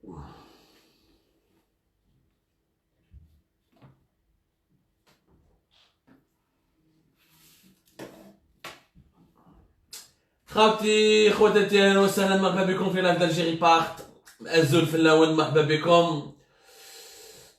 خاوتي خواتاتي اهلا وسهلا مرحبا بكم في لايف d'Algérie Part. الزول في اللون مرحبا بكم.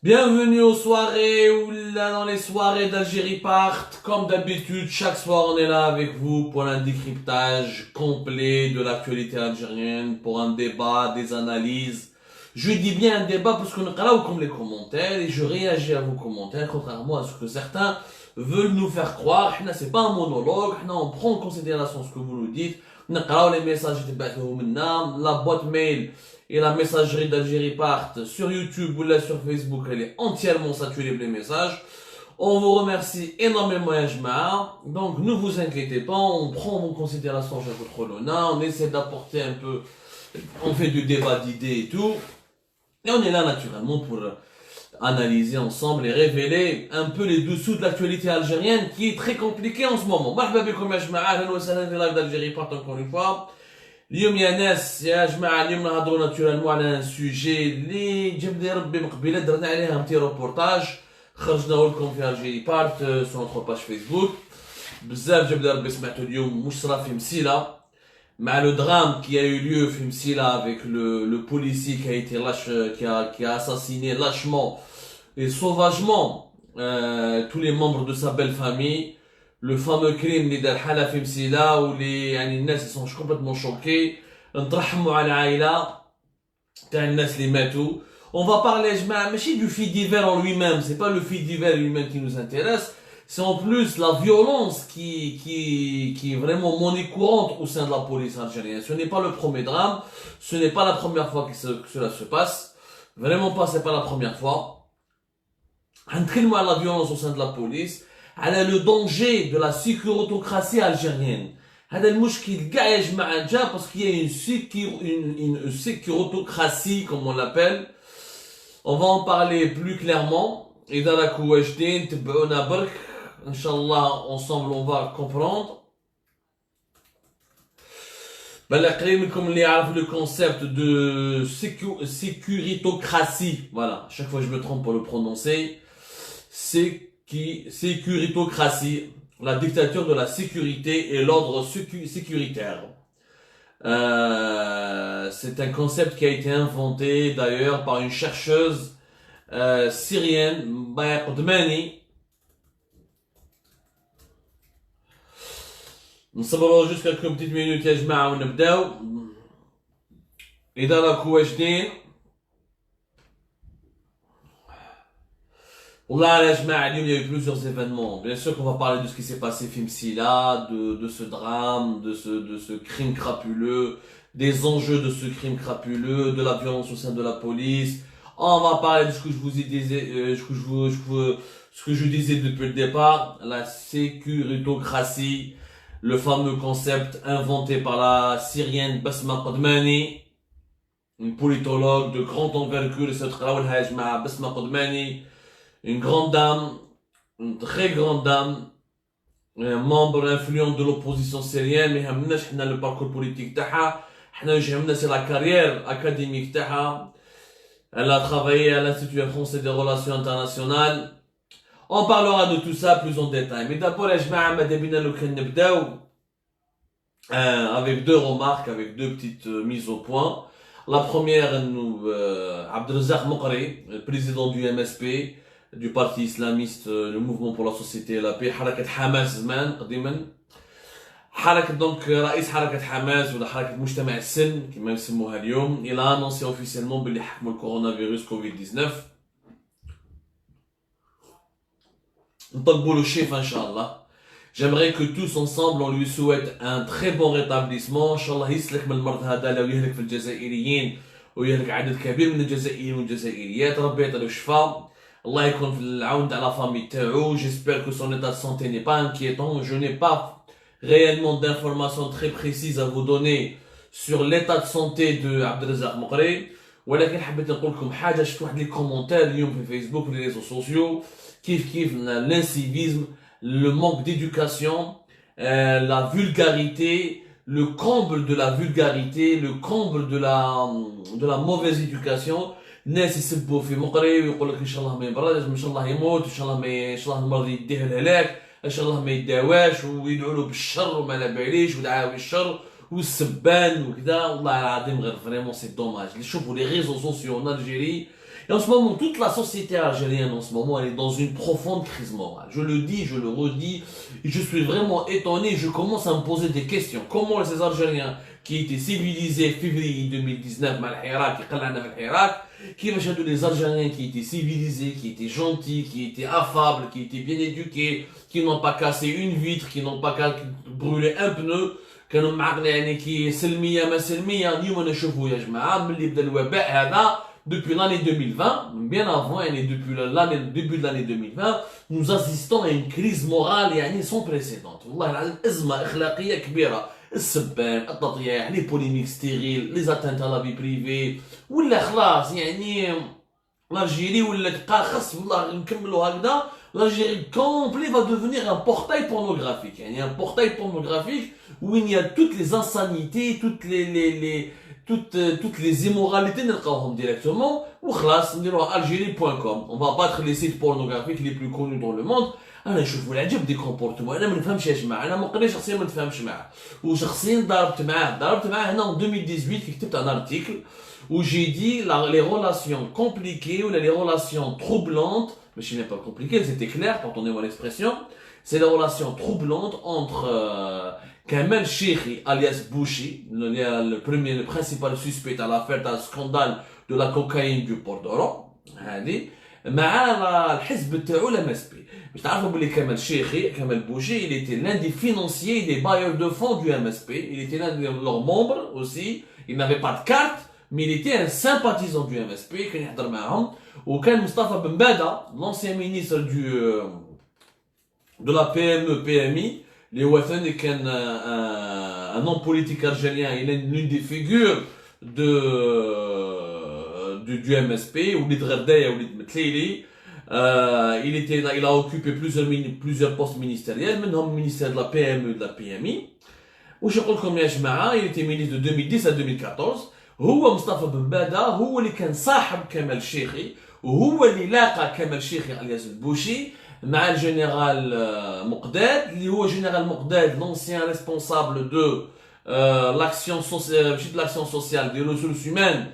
Bienvenue aux soirées ou là dans les soirées d'Algérie Part. Comme d'habitude, chaque soir on est là avec vous pour un décryptage complet de l'actualité algérienne, pour un débat, des analyses. Je dis bien un débat parce que nous regardons comme les commentaires et je réagis à vos commentaires, contrairement à ce que certains veulent nous faire croire. C'est pas un monologue, on prend en considération ce que vous nous dites. Nous regardons les messages qui la boîte mail et la messagerie d'Algérie Part sur YouTube ou là sur Facebook, elle est entièrement saturée les messages. On vous remercie énormément, Yajma. Donc, ne vous inquiétez pas, on prend en considération chaque votre lona, on essaie d'apporter un peu, on fait du débat d'idées et tout. Et on est là naturellement pour analyser ensemble et révéler un peu les dessous de l'actualité algérienne qui est très compliquée en ce moment. Marhaba bikoum ya jma'a, ahlan wa sahlan fi live d'Algérie Part encore une fois. اليوم يا ناس يا جماعه اليوم نهضروا ناتورالمون على ان سوجي اللي جاب لي ربي من قبيله درنا عليها ان تي روبورتاج خرجناه لكم في الجيري بارت سو نوتر باج فيسبوك بزاف جاب لي ربي سمعتوا اليوم واش صرا في مسيله مع لو درام qui a eu lieu في مسيله avec le policier qui a été lâche qui a assassiné lâchement et sauvagement tous les membres de sa belle famille. Le fameux crime اللي دار حالة في مسيلة واللي يعني الناس sont complètement choqués. نترحموا على العائلة تاع الناس اللي ماتوا. On va parler جماعة ماشي du fait divers en lui-même, c'est pas le fait divers lui-même qui nous intéresse, c'est en plus la violence qui est vraiment monnaie courante au sein de la police algérienne. Ce n'est pas le premier drame, ce n'est pas la première fois que cela se passe, vraiment pas, c'est pas la première fois. نتكلموا على la violence au sein de la police, على le danger de la sécuritocratie algérienne. هذا المشكل كاع يا جماعه جا parce qu'il y a une sécuritocratie comme on l'appelle. On va en parler plus clairement. اذا راكم واجدين تبعونا برك ان شاء الله ensemble on va comprendre. بلا قليل منكم اللي يعرف le concept de sécuritocratie. Voilà, à chaque fois je me trompe pour le prononcer. Sécuritocratie, la dictature de la sécurité et l'ordre sécuritaire. C'est un concept qui a été inventé d'ailleurs par une chercheuse syrienne, Baya Qodmani. نصبروا juste quelques petites minutes يا جماعة ونبداو. إذا راكم واجدين Là, il y a eu plusieurs événements. Bien sûr qu'on va parler de ce qui s'est passé Fimsila, de ce drame, de ce crime crapuleux, des enjeux de ce crime crapuleux, de la violence au sein de la police. On va parler de ce que je vous ai dit, ce que je disais depuis le départ, la sécuritocratie, le fameux concept inventé par la Syrienne Basma Qodmani, une politologue de grande envergure, Basma Qodmani, une grande dame, une très grande dame, un membre influent de l'opposition syrienne, mais on a le parcours politique taha, c'est la carrière académique taha. Elle a travaillé à l'Institut français des relations internationales. On parlera de tout ça plus en détail. Mais d'abord, avec deux remarques, avec deux petites mises au point. La première, Abdelrazak Moukri, président du MSP, du parti islamiste, le mouvement pour la société et la paix, حركة حماس زمان قديما. حركة donc رئيس حركة حماس ولا حركة مجتمع السن كما يسموها اليوم. Il a annoncé officiellement باللي حكموا الكورونا Covid-19. نطلبوا له الشفاء إن شاء الله. J'aimerais que tous ensemble on lui souhaite un très bon rétablissement. إن شاء الله يسلك من المرض هذا لو يهلك في الجزائريين ويهلك عدد كبير من الجزائريين والجزائريات. ربي يعطيه الشفاء. Allah يكون في العون على la famille تاعو. J'espère que son état de santé n'est pas inquiétant. Je n'ai pas réellement d'informations très précises à vous donner sur l'état de santé de Abdelrazak Moukri. ولكن حبيت نقول لكم حاجه. شفت واحد لي كومونتير اليوم في فيسبوك ولي ريزو سوسيو كيف l'incivisme, le manque d'éducation, la vulgarité le comble de la vulgarité, le comble de la mauvaise éducation. الناس يسبوا في مقري ويقول لك ان شاء الله ما يبردش، ان شاء الله يموت، ان شاء الله ما ان شاء الله المرض يديه الهلاك، ان شاء الله ما يداواش، ويدعوا له بالشر وما لا باليش ودعاوي الشر والسبان وكذا. والله العظيم غير فريمون سي دوماج. شوفوا les réseaux sociaux en Algérie. Et en ce moment, toute la société algérienne, en ce moment, elle est dans une profonde crise morale. Je le dis, je le redis, et je suis vraiment étonné, je commence à me poser des questions. Comment ces Algériens qui étaient civilisés février 2019, mal Hirak, qui va les Algériens qui étaient civilisés, qui étaient gentils, qui étaient affables, qui étaient bien éduqués, qui n'ont pas cassé une vitre, qui n'ont pas brûlé un pneu, كانوا معقلين كي سلمية ما سلمية. اليوم نشوفوا يا جماعة ملي بدا الوباء هذا depuis l'année 2020, bien avant, depuis le début de l'année 2020, nous assistons à une crise morale sans précédent. والله العظيم أزمة أخلاقية كبيرة. السبان، التطييح، les polémiques stériles, les atteintes à la vie privée، ولا خلاص l'Algérie ولا تبقى خاص والله نكملوا هكذا. L'Algérie complet va devenir un portail pornographique. Un portail pornographique où il y a toutes les insanités, toutes les immoralités نلقاوهم directement. وخلاص نديروها algérie.com. On va battre les sites pornographiques les plus connus dans le monde. انا نشوف العجب دي كومبورتمون. انا ما نفهمش يا جماعه، انا مقري شخصيا ما نفهمش معاه، وشخصيا ضربت معاه هنا en 2018 كي كتبت un article où j'ai dit les relations compliquées ou les relations troublantes, mais ce n'est pas compliqué, c'était clair, pardonnez-moi l'expression, c'est les relations troublantes entre Kamel Cheikhi alias Bouchi, le principal suspect à l'affaire d'un scandale de la cocaïne du port d'Oran, مع الحزب تاعو l'MSP. باش تعرفوا بلي كمال بوشي il était l'un des financiers, des bailleurs de fonds du MSP, il était l'un de leurs membres aussi, il n'avait pas de carte mais il était un sympathisant du MSP كان يحضر معاهم. وكان مصطفى بن بادا l'ancien ministre de la PME PMI اللي هو ثاني كان un homme politique algérien, il est l'une des figures du MSP ou l'Idredaya ou l'Idmetleili. Il a occupé plusieurs postes ministériels, même le ministère de la PME et de la PMI. وش نقول لكم يا جماعة, il était ministre de 2010 à 2014. هو مصطفى بن بادا هو اللي كان صاحب كمال شيخي, وهو اللي لاقى كمال شيخي alias البوشي مع الجنرال مقداد, اللي هو جنرال مقداد l'ancien responsable de l'action sociale des ressources humaines,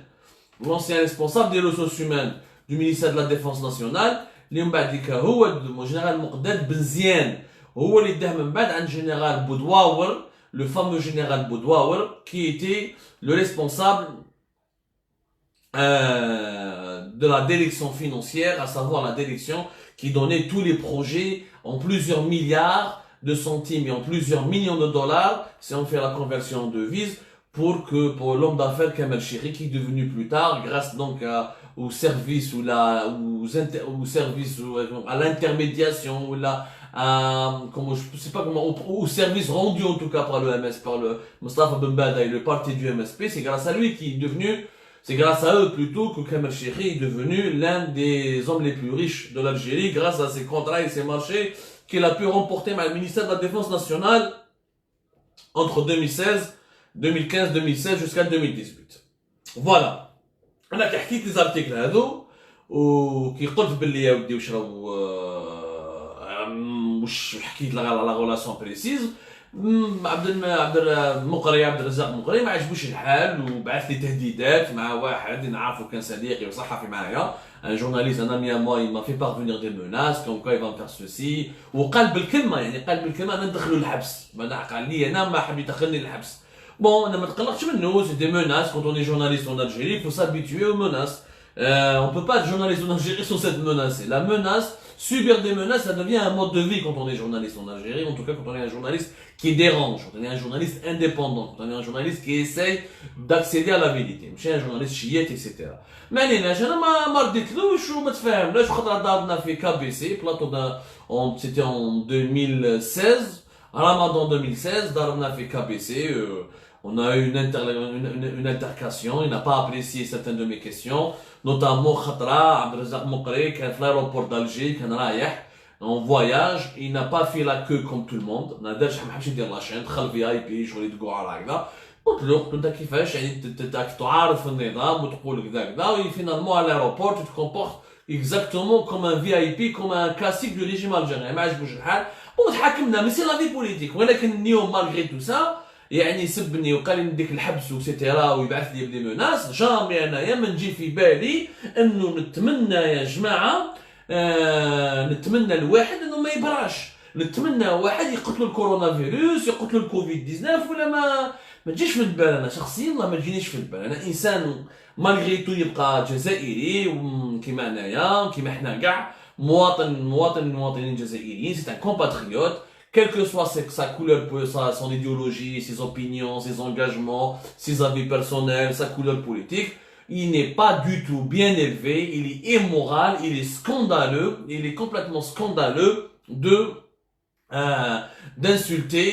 l'ancien responsable des ressources humaines du ministère de la Défense nationale. اللي من بعد ديك هو الجنرال مقداد بن زيان هو اللي داه من بعد عن جنرال بودواور, le fameux général Boudwaour, qui était le responsable de la direction financière, à savoir la direction qui donnait tous les projets en plusieurs milliards de centimes et en plusieurs millions de dollars, si on fait la conversion de devise, pour l'homme d'affaires Kamel Cheikhi, qui est devenu plus tard, grâce donc au service à l'intermédiation ou au service rendu en tout cas par le MS, par le Mostafa Ben Bada et le parti du MSP. C'est grâce à lui qui est devenu, c'est grâce à eux plutôt que Kamel Cheikhi est devenu l'un des hommes les plus riches de l'Algérie grâce à ses contrats et ses marchés qu'il a pu remporter par le ministère de la Défense nationale entre 2015-2016 jusqu'à 2018. Voilà. انا كي حكيت لي زارتيكل هذو وكي قلت باللي يا ودي واش حكيت على لا غولاسيون بريسيز, عبد الرزاق مقري ما عجبوش الحال وبعث لي تهديدات مع واحد نعرفه كان صديقي وصحفي معايا, un journaliste, un ami à moi, il m'a fait parvenir des menaces comme quoi il va me faire ceci, وقال بالكلمه قال بالكلمه انا ندخلو الحبس, قال لي انا ما حب يدخلني الحبس. Bon, c'est des menaces. Quand on est journaliste en Algérie, il faut s'habituer aux menaces. On peut pas être journaliste en Algérie sans s'être menacé. La menace, subir des menaces, ça devient un mode de vie quand on est journaliste en Algérie. En tout cas, quand on est un journaliste qui dérange, quand on est un journaliste indépendant, quand on est un journaliste qui essaye d'accéder à la vérité. Je suis un journaliste chiite, etc. Mais أنا ما رديتلوش وما تفاهمناش خاطر ضربنا في KBC, c'était en 2016, Ramadan 2016, ضربنا في KBC. On a eu une altercation, il n'a pas apprécié certaines de mes questions, notamment Khatra, Abdelrazak Moukri, qui est à l'aéroport d'Alger, qui est رايح, en voyage, il n'a pas fait la queue comme tout le monde. ما دارش حبش يدير لاشين دخل في اي بي شغل تقعر هكذا. قلت له قلت انت كيفاش يعني تعرف النظام وتقول كذا كذا وفينالمون على الايروبور tu te comportes exactement comme un VIP comme un classique du régime algérien ما عجبوش الحال وتحاكمنا مي سي لا في بوليتيك ولكن اليوم مالغري تو سا يعني سبني وقال لي نديك الحبس وسيتيرا ويبعث لي بلي مناس جامي انايا ما نجي في بالي انه نتمنى يا جماعه نتمنى الواحد انه ما يبراش نتمنى واحد يقتلوا الكورونا فيروس يقتلوا الكوفيد 19 ولا ما تجيش في البال انا شخصيا والله ما تجينيش في البال انا انسان مالغري تو يبقى جزائري كيما انايا كيما حنا كاع مواطن من المواطنين الجزائريين سي ان كومباتريوت quelle que soit sa couleur, son idéologie, ses opinions, ses engagements, ses avis personnels, sa couleur politique, il n'est pas du tout bien élevé, il est immoral, il est scandaleux, il est complètement scandaleux d'insulter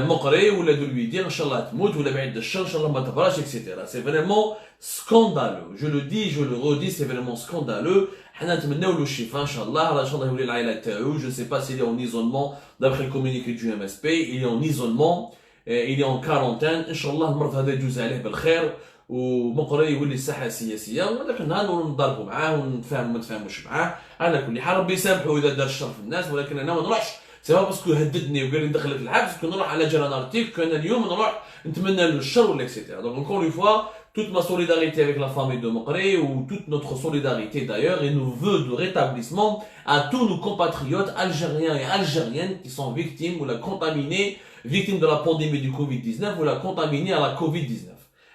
Mokre ou de lui dire Inch'Allah tmout ou la baïd de Inch'Allah ma tabarash, etc. C'est vraiment scandaleux. Je le dis, je le redis, c'est vraiment scandaleux. حنا نتمناو له الشفاء ان شاء الله ان شاء الله يولي العائله تاعو je sais pas s'il est en isolement d'après le communiqué du MSP il est en isolement il est en quarantaine ان شاء الله المرض هذا يجوز عليه بالخير ومقري يولي الساحه السياسيه وذاك النهار نضربوا معاه ونتفاهموا ما نتفاهموش معاه على كل حال ربي يسامحه اذا دار الشر في الناس ولكن انا ما نروحش سي با باسكو هددني وقال لي ندخلك الحبس كون نروح على جيران ارتيك كان اليوم نروح نتمنى له الشر ولا اكسيتيرا دونك encore une fois toute ma solidarité avec la famille de Mokre ou toute notre solidarité d'ailleurs et nos vœux de rétablissement à tous nos compatriotes algériens et algériennes qui sont victimes ou la contaminés, victimes de la pandémie du Covid-19 ou la contaminés à la Covid-19.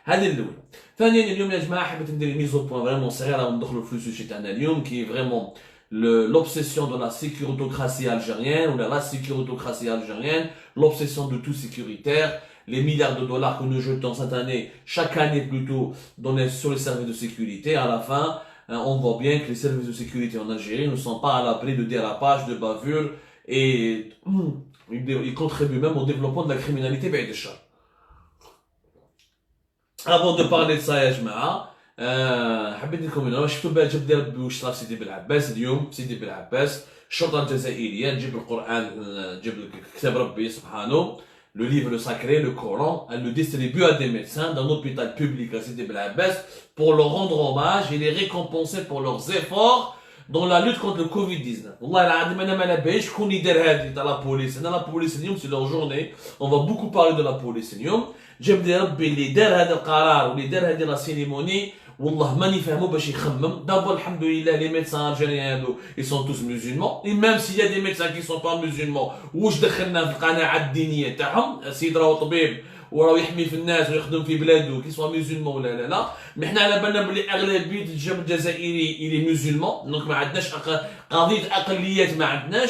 هذه الأولى. ثانيا اليوم يا جماعة حبيت ندير ميزو بوان فريمون صغيرة وندخلوا في السوجي تاعنا اليوم qui est vraiment l'obsession de la sécuritocratie algérienne ou de la sécuritocratie algérienne, l'obsession de tout sécuritaire, les milliards de dollars que nous jetons cette année, chaque année plutôt, sur les services de sécurité, à la fin, on voit bien que les services de sécurité en Algérie ne sont pas à l'abri de dérapages, de bavures, et ils contribuent même au développement de la criminalité. Avant de parler de ça, يا جماعة حبيت لكم هنا شفتوا بقى جاب ديال ربي واش صرا سيدي بالعباس اليوم سيدي بالعباس الشرطة الجزائرية تجيب القرآن تجيب كتاب ربي سبحانه le livre sacré, le Coran, elle le distribue à des médecins d'un hôpital public à Sidi Bel Abbas pour leur rendre hommage et les récompenser pour leurs efforts dans la lutte contre le Covid-19. والله العظيم انا ما نبيش شكون يدير هذه تاع لا بوليس انا لا بوليس اليوم سي لور جورني on va beaucoup parler de la police اليوم جاب لي ربي اللي دار هذا القرار واللي دار هذه لا سيريموني والله ماني فاهمو باش يخمم دابا الحمد لله les médecins algériens هادو ils sont tous musulmans et même s'il y a des médecins qui sont pas musulmans واش دخلنا في القناعه الدينيه تاعهم السيد راهو طبيب وراه يحمي في الناس ويخدم في بلاده كي سوا musulman ولا لا مي حنا على بالنا بلي اغلبيه الشعب الجزائري il est musulman دونك ما عندناش قضيه اقليات ما عندناش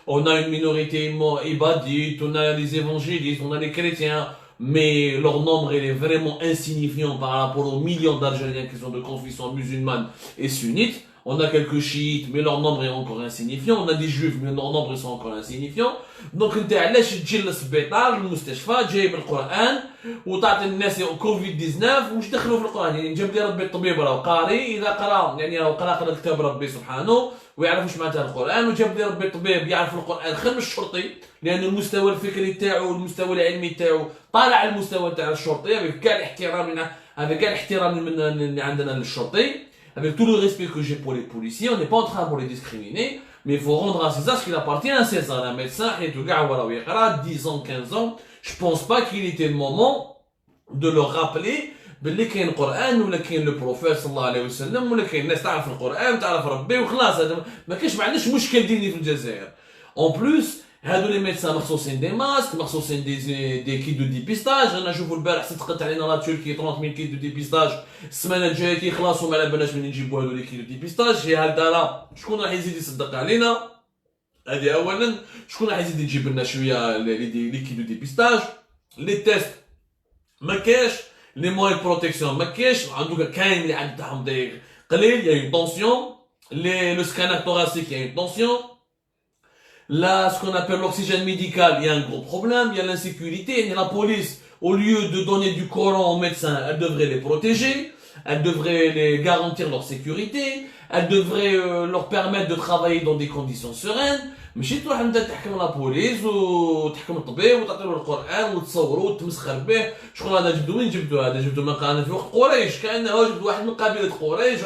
on a une minorité ibadite on a les évangélistes on a les chrétiens mais leur nombre il est vraiment insignifiant par rapport aux millions d'Algériens qui sont de confession musulmane et sunnite. On a quelques chiites, mais leur nombre est encore insignifiant. On a des juifs, mais leur nombre sont encore insignifiants. Donc, انت علاش تجي للسبيطار للمستشفى جايب القرآن وتعطي الناس كوفيد 19 واش دخلوا في القرآن يعني جاب لي ربي الطبيب راه قاري إذا قرا يعني راه قرا كتاب ربي سبحانه ويعرف واش معناتها القرآن وجاب لي ربي الطبيب يعرف القرآن خير من الشرطي لأن المستوى الفكري تاعو والمستوى العلمي تاعو طالع على المستوى تاع الشرطي avec كاع الاحترام avec كاع الاحترام اللي عندنا للشرطي avec tout le respect que j'ai pour les policiers, on n'est pas en train pour les discriminer, mais il faut rendre à César ce qu'il appartient à César. Un médecin, 10 ans, 15 ans, je pense pas qu'il était le moment de leur rappeler باللي كاين القران ولا كاين لو بروفيت صلى الله عليه وسلم ولا كاين الناس تعرف القران وتعرف ربي وخلاص هذا ما كاينش ما عندناش مشكل ديني في الجزائر. En plus هادو لي ميدسان مخصوصين دي ماسك مخصوصين دي كيت دو ديبيستاج انا نشوفوا البارح تقطع علينا لا تركي 30000 كيت دو ديبيستاج السمانه الجايه كيخلصوا ما على بالناش منين نجيبوا هادو لي كيت دو ديبيستاج هي هالدارا شكون راح يزيد يصدق علينا هذه اولا شكون راح يزيد يجيب لنا شويه لي كيت دو ديبيستاج لي تيست ما كاش لي موي بروتيكسيون ما كاش عندك كاين اللي عندهم قليل يا اون طونسيون لو سكانر thoracique يا اون طونسيون. Là, ce qu'on appelle l'oxygène médical, il y a un gros problème, il y a l'insécurité, et la police, au lieu de donner du Coran aux médecins, elle devrait les protéger, elle devrait les garantir leur sécurité, elle devrait leur permettre de travailler dans des conditions sereines. ماشي تروح انت تحكم لا بوليس وتحكم الطبيب وتعطيله القران وتصوروا وتمسخر به. شكون هذا جبدو وين جبدو هذا جبدو من قال في وقت قريش كانه جبد واحد من قبيله قريش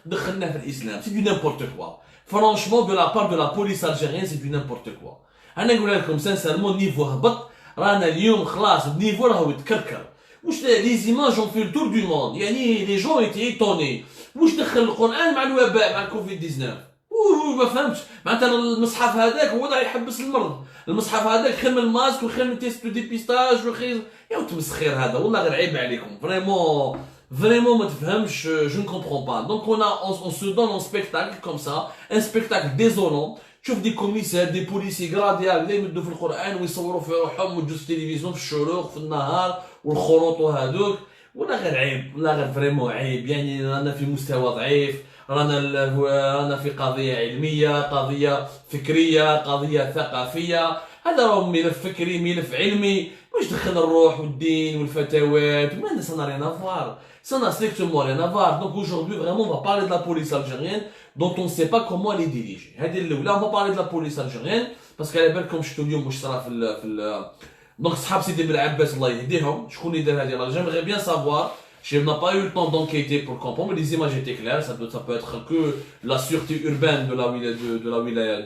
ودخلناه في الاسلام. سي دو نيمبورت كوا فرانشمون دو لا بار دو لا بوليس الجيريان سي دو نيمبورت كوا. انا نقول لكم سانسيرمون نيفو هبط رانا اليوم خلاص النيفو راهو يتكركر. واش لي زيماج اون في التور دو موند يعني لي جون ايتي ايطوني واش دخل القران مع الوباء مع الكوفيد 19 ما فهمتش معناتها المصحف هذاك هو اللي يحبس المرض. المصحف هذاك خير من الماسك وخير من تيست دو ديبيستاج وخير يا تمسخير هذا والله غير عيب عليكم فريمون فريمون ما تفهمش جو ne comprends pas. Donc on se donne un spectacle comme ça un spectacle désolant. تشوف دي كوميسار دي بوليسي غراديال اللي يمدوا في القران ويصوروا في روحهم ويجوا في التلفزيون في الشروق في النهار والخروط وهذوك ولا غير عيب ولا غير فريمون عيب. يعني رانا في مستوى ضعيف رانا في قضيه علميه قضيه فكريه قضيه ثقافيه. هذا راهو ملف فكري ملف علمي واش دخل الروح والدين والفتوات وما ça n'a rien à voir. Ça n'a strictement rien à voir. Donc aujourd'hui vraiment on va parler de la police algérienne dont on ne sait pas comment elle est dirigée. هذه الاولى on va parler de la police algérienne parce qu'على بالكم شفتوا اليوم واش صرا في دونك صحاب سيدي بالعباس الله يهديهم شكون اللي دار هذه راه j'aimerais bien savoir. Je n'ai pas eu le temps d'enquêter pour comprendre, mais les images étaient claires. Ça peut être que la sûreté urbaine de la wilaya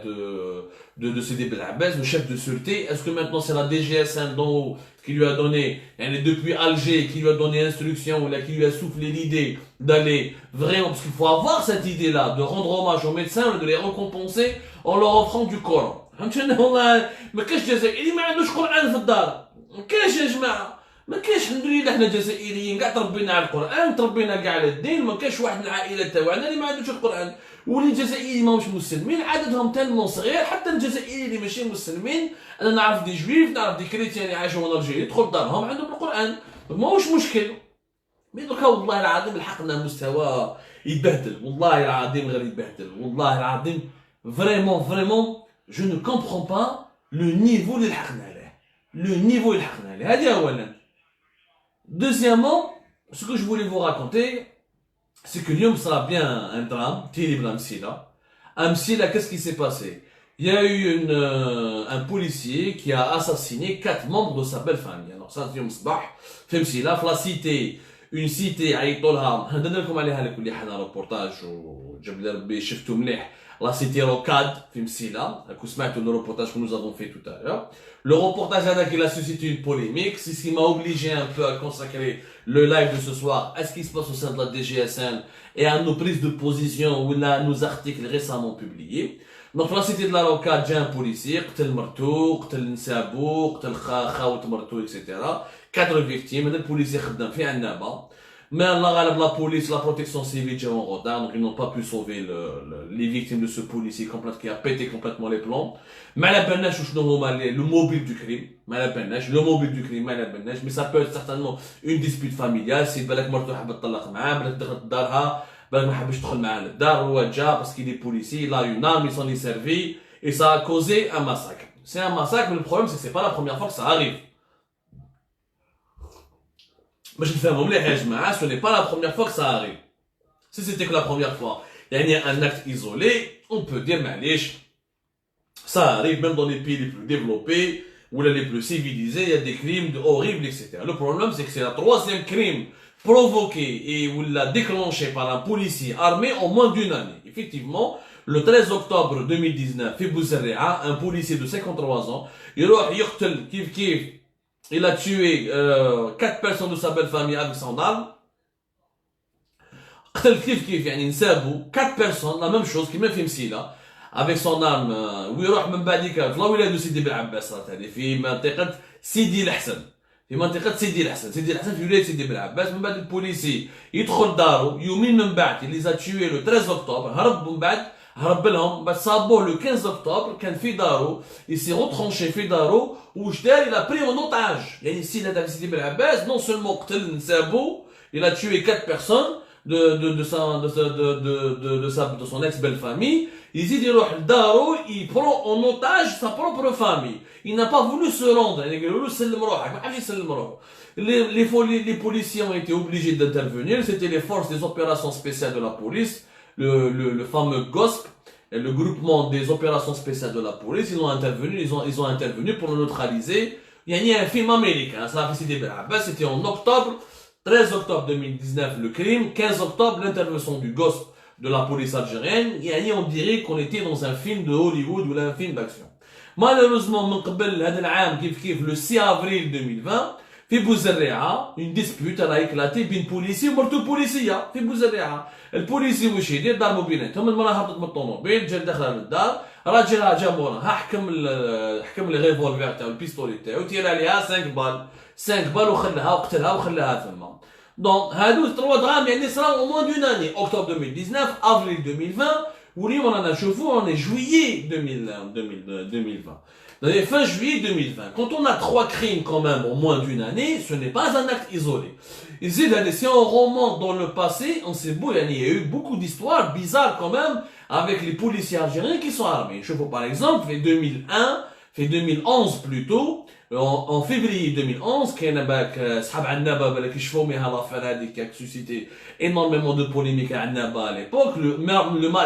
de Sidi Bel Abbès, le chef de sûreté. Est-ce que maintenant c'est la DGSN qui lui a donné, depuis Alger, qui lui a donné instruction, ou là, qui lui a soufflé l'idée d'aller vraiment, parce qu'il faut avoir cette idée-là, de rendre hommage aux médecins, de les récompenser en leur offrant du Coran. ما كاش جزائري ما عندوش قرآن في الدار. ما كاش يا جماعة. ما كاش الحمد لله حنا جزائريين كاع تربينا على القران تربينا كاع على الدين. ما كاش واحد من العائله تاعنا اللي ما عندوش القران. واللي الجزائريين ماهمش مسلمين عددهم تالمون صغير. حتى الجزائريين اللي ماشي مسلمين انا نعرف دي جويف نعرف دي كريتيان اللي عايشوا في الجزائر يدخل دارهم عندهم القران ماهوش مشكل. مي دوكا والله العظيم لحقنا مستوى يبهدل والله العظيم غير يبهدل والله العظيم فريمون فريمون جو نو كومبرون با لو نيفو اللي لحقنا عليه لو نيفو اللي لحقنا عليه. هذه اولا. Deuxièmement, ce que je voulais vous raconter, c'est que Lyon sera bien un drame terrible à Msila. À Msila, qu'est-ce qui s'est passé? Il y a eu un policier qui a assassiné 4 membres de sa belle famille. Alors ça, Lyon Sbah, fait Msila, la cité, une cité, Aïtolha, هندلكم عليها لكل حدا reportage وجاب لي ربي شفتو مليح. La cité Rocade, Fimsila, le reportage que nous avons fait tout à l'heure. Le reportage il a suscité une polémique, c'est ce qui m'a obligé un peu à consacrer le live de ce soir à ce qui se passe au sein de la DGSN et à nos prises de position ou à nos articles récemment publiés. Donc la cité de la Rocade, j'ai un policier, قتل مرتو, قتل نسابو, قتل خاوت مرتو, etc. 4 victimes, le policier خدام في عنابة. Mais la police, la protection civile, j'ai en retard, donc ils n'ont pas pu sauver les victimes de ce policier qui a pété complètement les plombs. Mais le mobile du crime, le mobile du crime, mais ça peut être certainement une dispute familiale. Si بالك مرته حبت تطلق معاه, بالك دخلت دارها, بالك ما حبش تدخل معاه للدار, هو جا parce qu'il est policier, il a une arme, il s'en est servi, et ça a causé un massacre. C'est un massacre, mais le problème c'est que c'est pas la première fois que ça arrive. باش نفهموا مليح يا جماعه ce n'est pas la première fois que ça arrive. Si c'était que la première fois يعني un acte isolé on peut dire معليش ça arrive même dans les pays les plus développés ou les plus civilisés il y a des crimes horribles etc. Le problème c'est que c'est la 3e crime provoqué et ou la déclenché par un policier armé en moins d'une année. Effectivement le 13 octobre 2019 في بوزريعه un policier de 53 ans يروح يقتل كيف il a tué 4 personnes de sa belle famille avec son arme. قتل كيف يعني نسابو 4 personnes la même chose كيما في مسيلة avec son arme ويروح من بعديك في لا ولاية سيدي بالعباس صارت هذه في منطقة سيدي الحسن في منطقة سيدي الحسن في ولاية سيدي بالعباس. من بعد البوليسي يدخل دارو يومين من بعد اللي زا tué le 13 octobre هرب من بعد هرب لهم بعد صابوه le 15 octobre كان في دارو il s'est retranché في دارو وش دار il a pris en otage يعني السيد هذا في سيدي بالعباس non seulement قتل نسابو il a tué 4 personnes de son ex-belle-famille. Il يروح لدارو il prend en otage sa propre famille. Il n'a pas voulu se rendre يعني قالوا له سلم روحك ما حبش يسلم روحه. Les policiers ont été obligés d'intervenir, c'était les forces des opérations spéciales de la police. le fameux GOSP, le groupement des opérations spéciales de la police, ils ont intervenu pour le neutraliser. Il y a un film américain, ça a fait c'était en octobre, 13 octobre 2019 le crime, 15 octobre l'intervention du GOSP de la police algérienne. On dirait qu'on était dans un film de Hollywood ou un film d'action. Malheureusement, le 6 avril 2020, في بوزريعة une dispute a éclaté بين بوليسي ومرتو بوليسية في بوزريعة. البوليسي واش يدير؟ ضربوا بيناتهم، المرأة هبطت من الطوموبيل جات داخله للدار، راجلها جا موراها حكم الريفولفر تاعو البيستولي تاعو تير عليها 5 بال وخلاها وقتلها وخلاها ثم. دونك هادو 3 درام يعني صراو au moins d'une année، octobre 2019 avril 2020 واليوم رانا نشوفوا on est juillet 2020. Fin juillet 2020, quand on a 3 crimes quand même en moins d'une année, ce n'est pas un acte isolé. Si on remonte dans le passé, on sait beau, il y a eu beaucoup d'histoires bizarres quand même avec les policiers algériens qui sont armés. Je vois par exemple, fait 2011 plutôt, en février 2011, qui a suscité énormément de polémiques à Annaba à l'époque.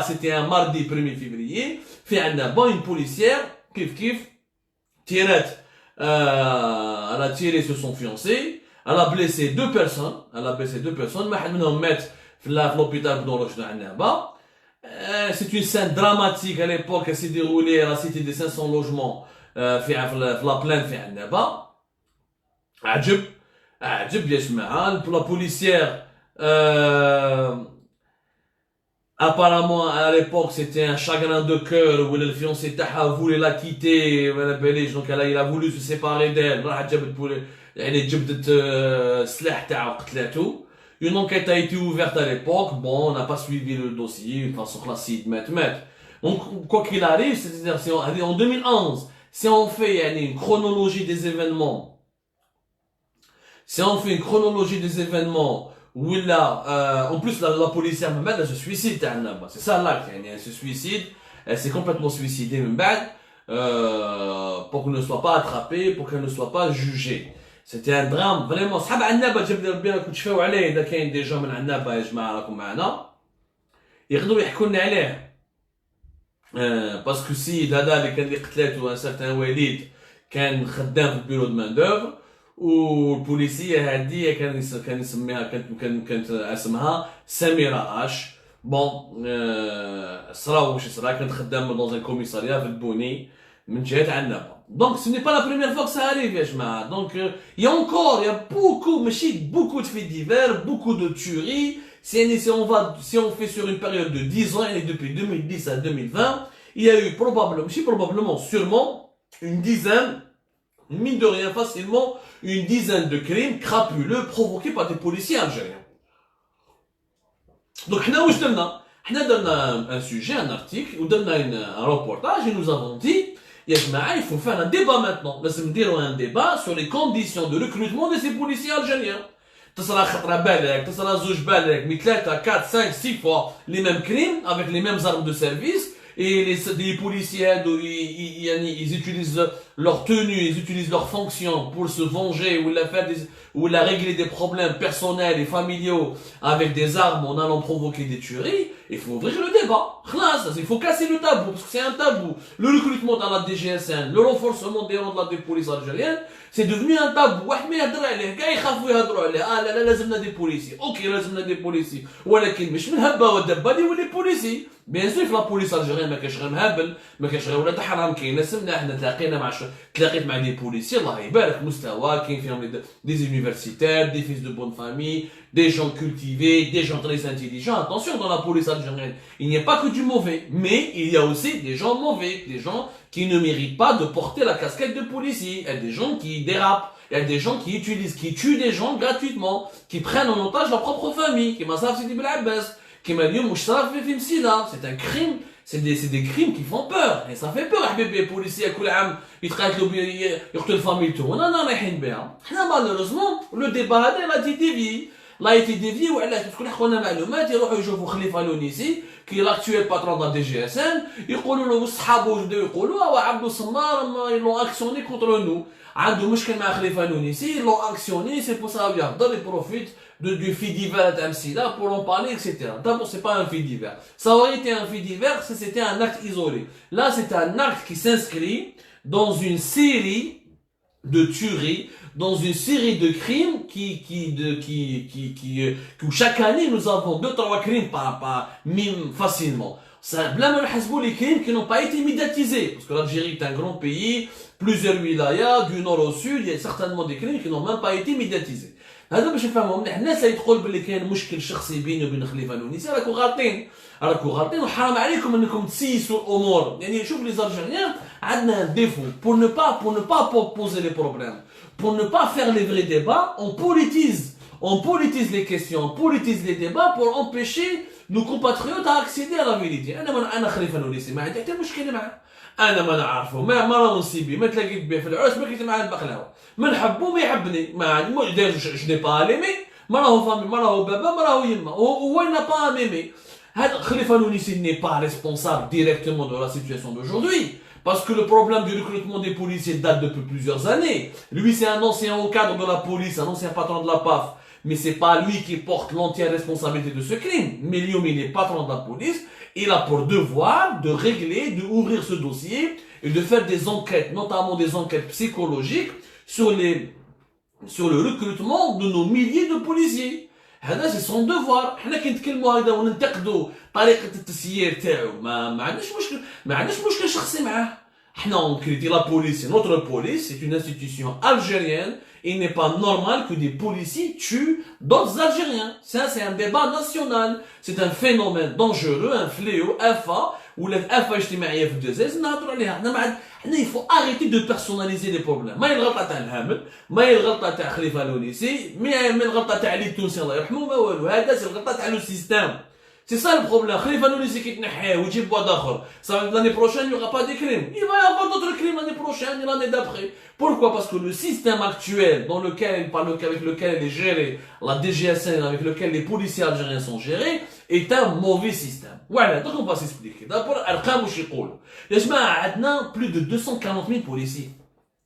C'était un mardi 1er février, fait Annaba, une policière, kif, tirette, elle a tiré sur son fiancé, elle a blessé 2 personnes, l'hôpital de Annaba. C'est une scène dramatique à l'époque, elle s'est déroulée à la cité des 500 logements, في la plaine في Annaba. عجب يا جماعة. La policière, apparemment à l'époque c'était un chagrin de cœur où le fiancé تاعها voulait la quitter, donc il a voulu se séparer d'elle، راحت جبدت السلاح تاعها وقتلته. Une enquête a été ouverte à l'époque, bon, on n'a pas suivi le dossier, de façon classique, donc quoi qu'il arrive, c'est-à-dire en 2011, si on fait une chronologie des événements, où là, en plus la policière Mohamed, elle se suicide, c'est ça là, elle se suicide, elle s'est complètement suicidée pour qu'elle ne soit pas attrapée, pour qu'elle ne soit pas jugée. C'était un drame vraiment. صحاب عنابة جاب ربي كنت تشفاو عليه إذا كاين دي جون من عنابة يا جماعة راكم معنا يقدروا يحكوا لنا عليه. باسكو السيد هذا اللي قتلاته ان سارتان وليد كان خدام في البيرو دو مان دوفر، والبوليسيه هذه كان يسميها كانت اسمها سميره اش. بون صراو واش صرا، كانت خدامه دون ان كوميساريا في البوني من جهه عنابه. Donc ce n'est pas la première fois que ça arrive يا جماعه. Donc il y a beaucoup de faits divers, beaucoup de tueries. Si on fait sur une période de 10 ans, et depuis 2010 à 2020, il y a eu sûrement une dizaine, mine de rien facilement, une dizaine de crimes crapuleux provoqués par des policiers algériens. Donc, on a donné un sujet, un article, ou un reportage, et nous avons dit, il faut faire un débat maintenant. Laissez-moi dire un débat sur les conditions de recrutement de ces policiers algériens. تصرى خطرة بالك، تصرى زوج بالك، من 3 4 5 6 fois les mêmes crimes avec les mêmes armes de service. Et les policiers, ils utilisent leur tenue, ils utilisent leur fonction pour se venger ou la régler des problèmes personnels et familiaux avec des armes en allant provoquer des tueries. Il faut ouvrir le débat. Il faut casser le tabou, parce que c'est un tabou. Le recrutement dans la DGSN, le renforcement des rangs de la police algérienne, c'est devenu un tabou. لازمنا des policiers. Ok, لازمنا des policiers. ولكن مش من هبة ودبة دي ولي policiers. بيان سور في لا بوليس الجيريان ما كاينش غير مهبل، ما كاينش غير ولاد حرام، كاين ناس منا. احنا تلاقيت مع دي بوليسي الله يبارك مستوى، كاين فيهم دي universitaires, des fils de bonne famille, des gens cultivés, des gens très intelligents. Attention, dans la police algérienne, il n'y a pas que du mauvais, mais il y a aussi des gens mauvais, des gens qui ne méritent pas de porter la casquette de policier. Il y a des gens qui dérapent, il y a des gens qui tuent des gens gratuitement, qui prennent en otage leur propre famille, qui massacrent Sidi Bel Abbas. C'est un crime, c'est des crimes qui font peur, et ça fait peur. Les policiers ils traitent la famille tout. Non, malheureusement, le débat a été dévié. Parce que on a معلومات يروحوا يشوفوا خليفة لونيسي qui est l'actuel patron de la DGSN, يقولوا له وصحابه يبداو يقولوا عبدو سمار ils l'ont actionné contre nous. عنده مشكل مع خليفة لونيسي, ils l'ont actionné, c'est pour ça qu'il profite du fait divers d'Amsila pour en parler, etc. D'abord, c'est pas un fait divers. Ça aurait été un fait divers si c'était un acte isolé. Là, c'est un acte qui s'inscrit dans une série de tueries, dans une série de crimes où chaque année nous avons 2-3 crimes facilement. Ça, blâme les crimes qui n'ont pas été médiatisés. Parce que l'Algérie est un grand pays, plusieurs wilayas, du nord au sud, il y a certainement des crimes qui n'ont même pas été médiatisés. هذا باش نفهموا مليح الناس اللي تقول باللي كاين مشكل شخصي بيني وبين خليفه الونيسي راكم غالطين وحرام عليكم انكم تسيسوا الامور يعني شوف لي زالجيريان عندنا ديفو pour ne pas poser les problèmes pour ne pas faire les vrais débats on politise les questions on politise les débats pour empêcher nos compatriotes à accéder à la vérité انا خليفه الونيسي ما عندي حتى مشكل معاه انا ما نعرفه ما راه نسيبي ما تلاقيت به في العرس ما كنت معاه البقلاوه ما نحبو ما يحبني ما عندي je n'ai pas à l'aimer ما راهو فامي ما راهو بابا ما راهو يما هو n'a pas à m'aimer هذا خليفه الونيسي n'est pas responsable directement de la situation d'aujourd'hui parce que le problème du recrutement des policiers date depuis plusieurs années lui c'est un ancien haut cadre de la police un ancien patron de la PAF mais c'est pas lui qui porte l'entière responsabilité de ce crime Melioum il est patron de la police il a pour devoir de régler, d'ouvrir ce dossier et de faire des enquêtes, notamment des enquêtes psychologiques sur le recrutement de nos milliers de policiers. هذا c'est son devoir. حنا كنتكلموا هكذا وننتقدوا طريقة التسيير تاعو ما عندناش مشكل شخصي معاه. حنا on critique la police, notre police c'est une institution algérienne. Il n'est pas normal que des policiers tuent d'autres Algériens. Ça, c'est un débat national. C'est un phénomène dangereux, un fléau, FA, ou la FA اجتماعية في الجزائر نهضروا عليها. il faut arrêter de personnaliser les problèmes. ما هي الغلطة تاع الهامل، ما هي الغلطة تاع خليفة الونيسي، ما هي الغلطة تاع علي التونسي الله يرحمه ما والو. هذا سي الغلطة تاع لو سيستم. C'est ça le problème. Khalifa Nounissi qui t'nahé ou jib d'achor. Ça l'année prochaine, il n'y aura pas de crimes. Il va y avoir d'autres crimes l'année prochaine et l'année d'après. Pourquoi? Parce que le système actuel avec lequel est géré la DGSN, avec lequel les policiers algériens sont gérés, est un mauvais système. Voilà, donc on va s'expliquer. D'abord, Al-Kham ou Shikoul. Il y a plus de 240 000 policiers.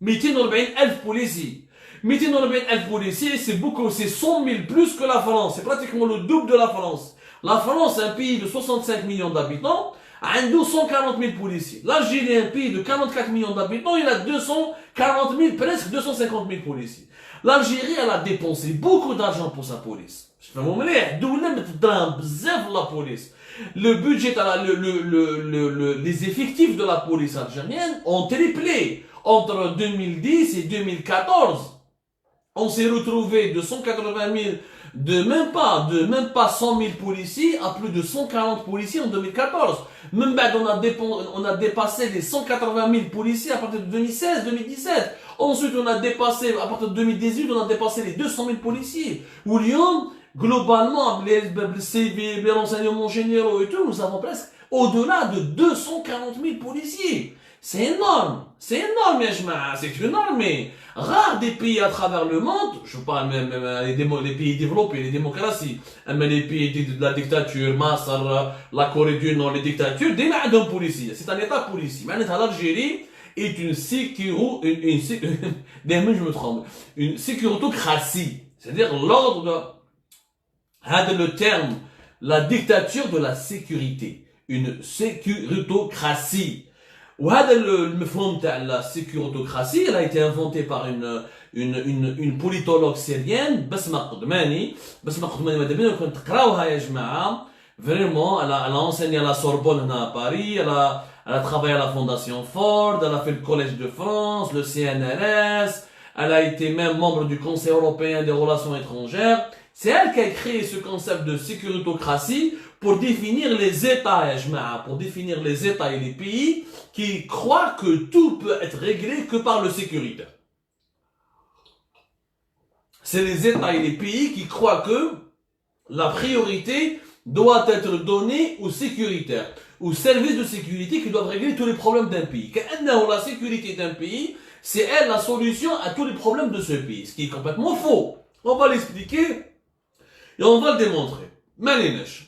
240 000 policiers. 240 000 policiers, c'est beaucoup, c'est 100 000 plus que la France. C'est pratiquement le double de la France. La France, un pays de 65 millions d'habitants, a 240 000 policiers. L'Algérie, un pays de 44 millions d'habitants, il a 240 000, presque 250 000 policiers. L'Algérie, elle a dépensé beaucoup d'argent pour sa police. La police. Le budget, les effectifs de la police algérienne ont triplé entre 2010 et 2014. On s'est retrouvé de 180 000 de même pas 100 000 policiers à plus de 140 policiers en 2014. Même on a dépassé les 180 000 policiers à partir de 2016, 2017. Ensuite, on a dépassé, à partir de 2018, on a dépassé les 200 000 policiers. Où Lyon, globalement, les civils, les renseignements généraux et tout, nous avons presque au-delà de 240 000 policiers. C'est énorme, c'est énorme, mais rares des pays à travers le monde, je parle même les pays développés, les démocraties, mais les pays de la dictature, Masr, la Corée du Nord, les dictatures, des d'un policier, c'est un état policier. Maintenant, l'Algérie est une sécurotocratie, c'est-à-dire l'ordre le terme, la dictature de la sécurité, une sécurotocratie. وهذا المفهوم تاع la sécurotocratie, elle a été inventée par une politologue syrienne بسمة قدماني ماذا بينا كنت تقراوها يا جماعة vraiment elle a enseigné à la Sorbonne هنا à Paris elle a travaillé à la Fondation Ford elle a fait le Collège de France le CNRS elle a été même membre du Conseil européen des relations étrangères. C'est elle qui a créé ce concept de sécurotocratie pour définir les États, pour définir les États et les pays qui croient que tout peut être réglé que par le sécuritaire. C'est les États et les pays qui croient que la priorité doit être donnée aux sécuritaires, aux services de sécurité qui doivent régler tous les problèmes d'un pays. La sécurité d'un pays, c'est elle la solution à tous les problèmes de ce pays, ce qui est complètement faux. On va l'expliquer et on va le démontrer. Malinech.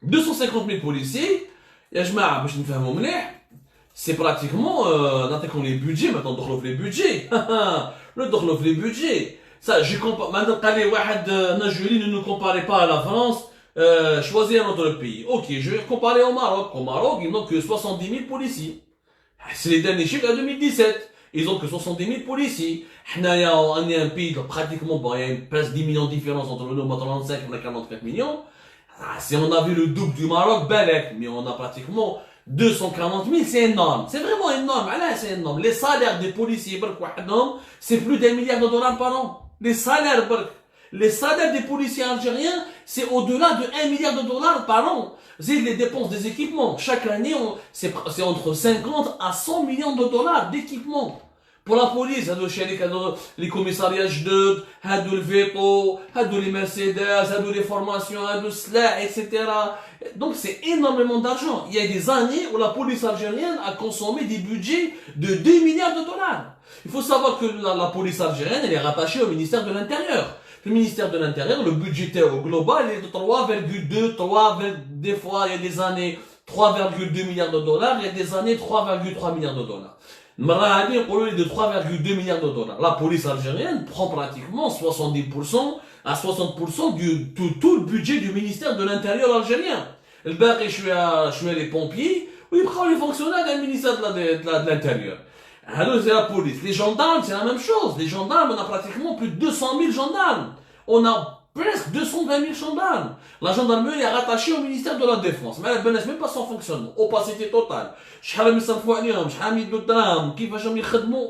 250 000 policiers, c'est pratiquement, les budgets, maintenant, les budgets. Les budgets. Ça, je compare. Maintenant, quand les واحد Najuri, ne nous comparez pas à la France, choisissez un autre pays. Ok, je vais comparer au Maroc. Au Maroc, ils n'ont que 70 000 policiers. C'est les derniers chiffres de 2017. Ils ont que 70 000 policiers. On est un pays pratiquement, bon, il y a presque 10 millions de différence entre nous, 35 et 44 millions. Ah, si on avait le double du Maroc, Balek, mais on a pratiquement 240 000, c'est énorme. C'est vraiment énorme. Là, c'est énorme. Les salaires des policiers, c'est plus d'1 milliard de dollars par an. Les salaires, les salaires des policiers algériens, c'est au-delà de 1 milliard de dollars par an. C'est les dépenses des équipements. Chaque année, c'est entre 50 à 100 millions de dollars d'équipements. Pour la police, les commissariats جدد, le veto, les Mercedes, les formations, le SLA, etc. Donc c'est énormément d'argent. Il y a des années où la police algérienne a consommé des budgets de 2 milliards de dollars. Il faut savoir que la police algérienne, elle est rattachée au ministère de l'Intérieur. Le ministère de l'Intérieur, le budgétaire au global est de 3,2, 3, des fois, il y a des années 3,2 milliards de dollars, il y a des années 3,3 milliards de dollars. De 3,2 milliards de dollars. La police algérienne prend pratiquement 70% à 60% de tout le budget du ministère de l'Intérieur algérien. Le bac, je suis les pompiers, ou ils prennent les fonctionnaires du ministère de l'Intérieur. Alors, c'est la police. Les gendarmes, c'est la même chose. Les gendarmes, on a pratiquement plus de 200 000 gendarmes. On a presque 220 000 gendarmes. La gendarmerie est rattachée au ministère de la Défense. Mais elle ne connaît même pas son fonctionnement. Opacité totale.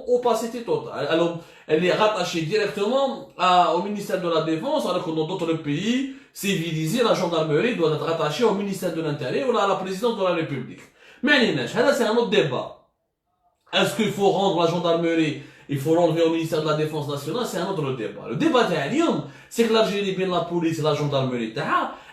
Opacité totale. Alors, elle est rattachée directement au ministère de la Défense, alors que dans d'autres pays civilisés, la gendarmerie doit être rattachée au ministère de l'Intérieur ou à la présidence de la République. Mais c'est un autre débat. Est-ce qu'il faut rendre la gendarmerie, il faut l'enlever au ministère de la Défense nationale? C'est un autre débat. Le débat c'est que l'Algérie, bien la police et la gendarmerie,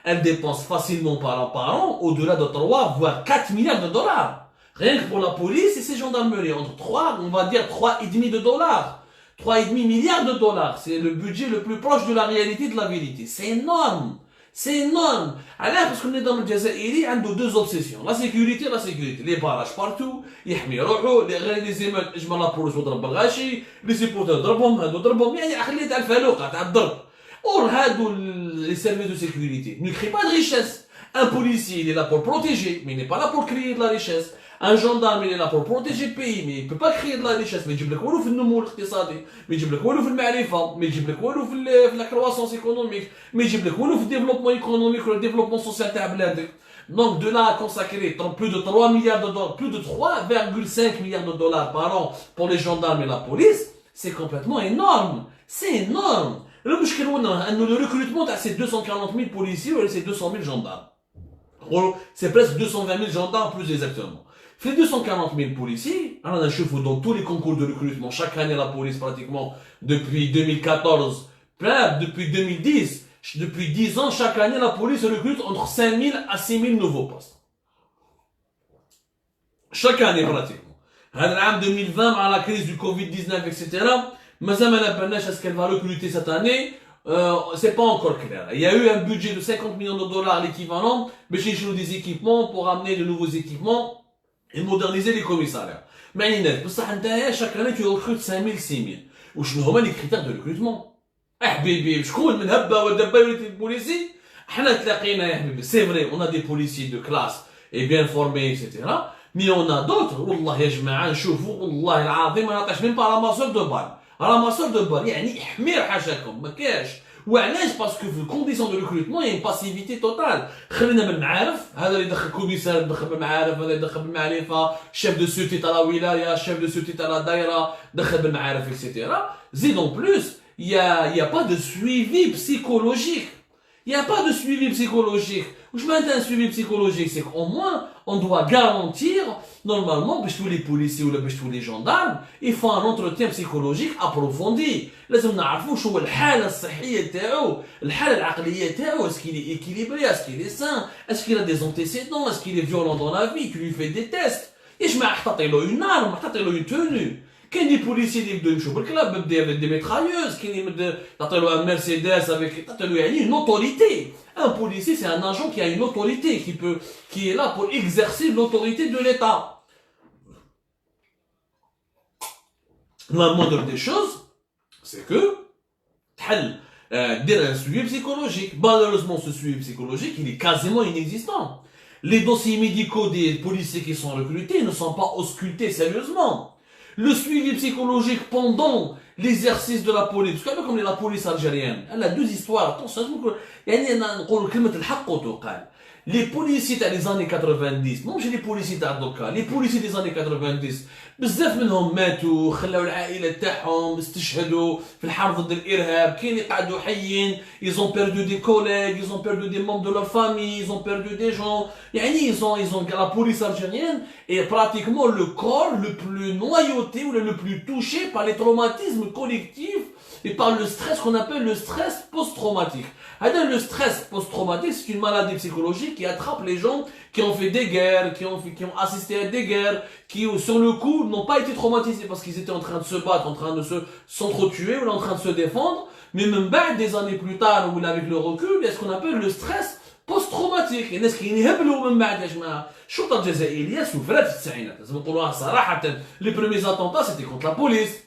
elle dépense facilement par an au-delà de 3 voire 4 milliards de dollars. Rien que pour la police et ses gendarmeries. Entre 3, on va dire 3,5 de dollars. 3,5 milliards de dollars. C'est le budget le plus proche de la réalité, de la vérité. C'est énorme. C'est énorme. Alors, parce qu'on est dans le Jazairi, on a deux obsessions. La sécurité. Les barrages partout. يحمي روحه. Les émeutes, اجمع la police وضرب الغاشي. Les supporters ضربهم, هادو ضربهم. يعني خلي تاع الفلوقة, تاع الضرب. Or, les services de sécurité ne créent pas de richesse. Un policier, il est là pour protéger, mais il n'est pas là pour créer de la richesse. Un gendarme, il est là pour protéger le pays, mais il ne peut pas créer de la richesse. Mais il y a في النمو الاقتصادي, mais il y a في المعرفة, mais il y a في la croissance économique, mais il y a في le développement économique, le développement social تاع بلادك. Donc de là à consacrer plus de 3 milliards de dollars, plus de 3,5 milliards de dollars par an pour les gendarmes et la police, c'est complètement énorme. C'est énorme. Le recrutement de ces 240 000 policiers ou ces 200 000 gendarmes. C'est presque 220 000 gendarmes plus exactement. Les 240 000 policiers, on a un chiffre dans tous les concours de recrutement. Chaque année, la police pratiquement, depuis 2014, depuis 2010, depuis 10 ans, chaque année, la police recrute entre 5 000 à 6 000 nouveaux postes. Chaque année pratiquement. En 2020, à la crise du Covid-19, etc., mais est-ce qu'elle va recruter cette année? C'est pas encore clair. Il y a eu un budget de 50 millions de dollars l'équivalent, mais chez nous des équipements pour amener de nouveaux équipements et moderniser les commissariats. Mais chaque année tu recrutes 5 000, 6 000. Ou je me les critères de recrutement. Bébé, je crois من هبة ودبة وليت البوليسي. احنا تلاقينا يا حبيبي. C'est vrai, on a des policiers de classe et bien formés, etc. Mais on a d'autres. والله يا جماعة نشوفوا والله العظيم ما نعطيش même pas la masseur de balle. رamasseur de balles, يعني حمير حاشاكم ما كاش. وعلاش؟ باسكو في الكونديسيون دو ريكروتمون يعني باسيفيتي توتال. خلينا بالمعارف، هذا اللي يدخل كوميسار يدخل بالمعارف، هذا يدخل بالمعرفه، شيف دو سوتي تاع لا ولايه، شيف دو سوتي تاع لا دايره، دخل بالمعارف اكسيتيرا. زيد اون بلوس y a pas de suivi psychologique. Il n'y a pas de suivi psychologique. Je m'entends un suivi psychologique, c'est qu'au moins, on doit garantir, normalement, pour tous les policiers ou pour tous les gendarmes, il faut un entretien psychologique approfondi. لازم نعرفوا شو الحالة الصحية تاعو، الحالة العقلية تاعو, est-ce qu'il est équilibré, est-ce qu'il est sain, est-ce qu'il a des antécédents, est-ce qu'il est violent dans la vie, tu lui fais des tests. Et je m'attends une arme, une tenue. كاين دي بوليسي اللي يبداو يمشوا بالكلاب دي ميترايوز، كاين اللي تعطيلو ان مرسيدس افيك تعطيلو يعني une autorité. Un policier c'est un agent qui a une autorité, qui est là pour exercer l'autorité de l'État. La moindre des choses, c'est que تحل دير un suivi psychologique. Malheureusement, ce suivi psychologique, il est quasiment inexistant. Les dossiers médicaux des policiers qui sont recrutés ne sont pas auscultés sérieusement. Le suivi psychologique pendant l'exercice de la police, parce que comme la police algérienne, elle a deux histoires. Attention, les policiers des années 90, non j'ai les policiers d'Ardoka, les policiers des années 90 بزاف منهم ماتوا خلاو العائله تاعهم استشهدوا في الحرب ضد الارهاب كاين يقعدوا حيين ils ont perdu des collègues ils ont perdu des membres de leur famille ils ont perdu des gens يعني ils ont la police algérienne est pratiquement le corps le plus noyauté ou le plus touché par les traumatismes collectifs et par le stress qu'on appelle le stress post-traumatique. Le stress post-traumatique, c'est une maladie psychologique qui attrape les gens qui ont fait des guerres, qui ont assisté à des guerres, qui sur le coup n'ont pas été traumatisés parce qu'ils étaient en train de se battre, en train de s'entretuer ou en train de se défendre, mais même des années plus tard, ou avec le recul, il y a ce qu'on appelle le stress post-traumatique. الناس كاين يهبلوا من بعد يا جماعه الشرطه الجزائريه سفرات في التسعينات لازم نقولوها صراحه. Les premiers attentats c'était contre la police.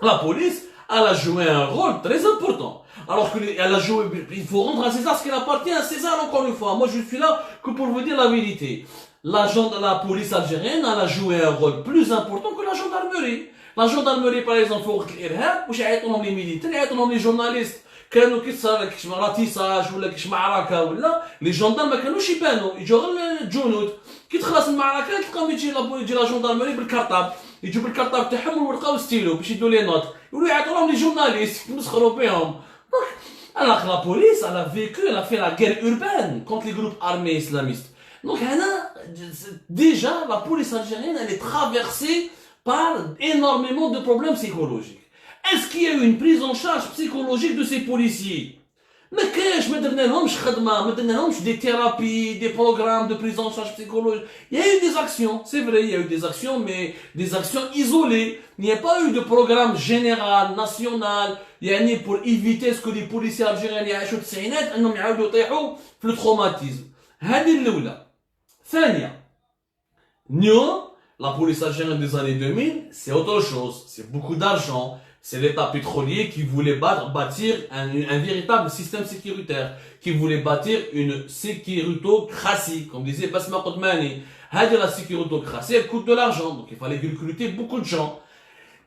La police elle a joué un rôle très important. Alors qu'elle a joué, il faut rendre à César ce qui appartient à César encore une fois. Moi je suis là que pour vous dire la vérité. L'agent de la police algérienne, elle a joué un rôle plus important que la gendarmerie. La gendarmerie par exemple, فوق الإرهاب واش يعيطوا les militaires, يعيطوا les journalistes. كانوا كيتصار كيش راتيساج ولا كيش معركة ولا لي جوندار ما كانوش يبانوا يجوا غير الجنود كي تخلص المعركة تلقاهم يجي لا جوندارمري بالكارطاب يجوا بالكارطاب تاعهم ويلقاو ستيلو باش يدوا لي نوت يقولوا يعيطوا لهم لي جورناليست يمسخروا بهم. Alors que la police, elle a vécu, elle a fait la guerre urbaine contre les groupes armés islamistes. Donc, déjà, la police algérienne, elle est traversée par énormément de problèmes psychologiques. Est-ce qu'il y a eu une prise en charge psychologique de ces policiers? ما كاينش ما درنالهمش خدمه ما درنالهمش des thérapies des programmes de prise en charge psychologique. Il y a eu des actions, c'est vrai, il y a eu des actions, mais des actions isolées. Il n'y a pas eu de programme général national يعني pour éviter ce que les policiers algériens يعيشوا التسعينات انهم يعاودوا يطيحوا في التروماتيزم. هذه الاولى. ثانيه اليوم la police algérienne des années 2000 c'est autre chose, c'est beaucoup d'argent. C'est l'État pétrolier qui voulait bâtir un véritable système sécuritaire, qui voulait bâtir une sécuritocratie, comme disait Basma Qodmani. La sécuritocratie, elle coûte de l'argent, donc il fallait recruter beaucoup de gens.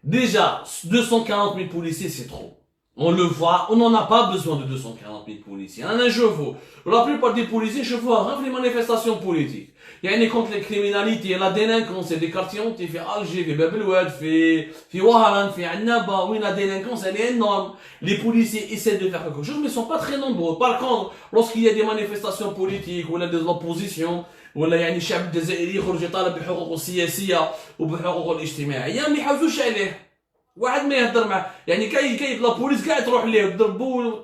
Déjà, 240 000 policiers, c'est trop. On le voit, on n'en a pas besoin de 240 000 policiers. On a un chevaux. La plupart des policiers chevaux arrivent les manifestations politiques. Il y a une contre les criminalités, la délinquance, c'est des quartiers entiers, fait Alger, fait Bab el-Oued, fait Waharan, fait Annaba, oui, la délinquance, elle est énorme. Les policiers essaient de faire quelque chose, mais ils sont pas très nombreux. Par contre, lorsqu'il y a des manifestations politiques, ou là, des oppositions, ou là, يعني الشعب الجزائري يخرج يطالب بحقوقه السياسية وبحقوقه الاجتماعية ما يحوزوش عليه. واحد ما يهضر معاه يعني كاي لا بوليس كاع تروح ليه ضربو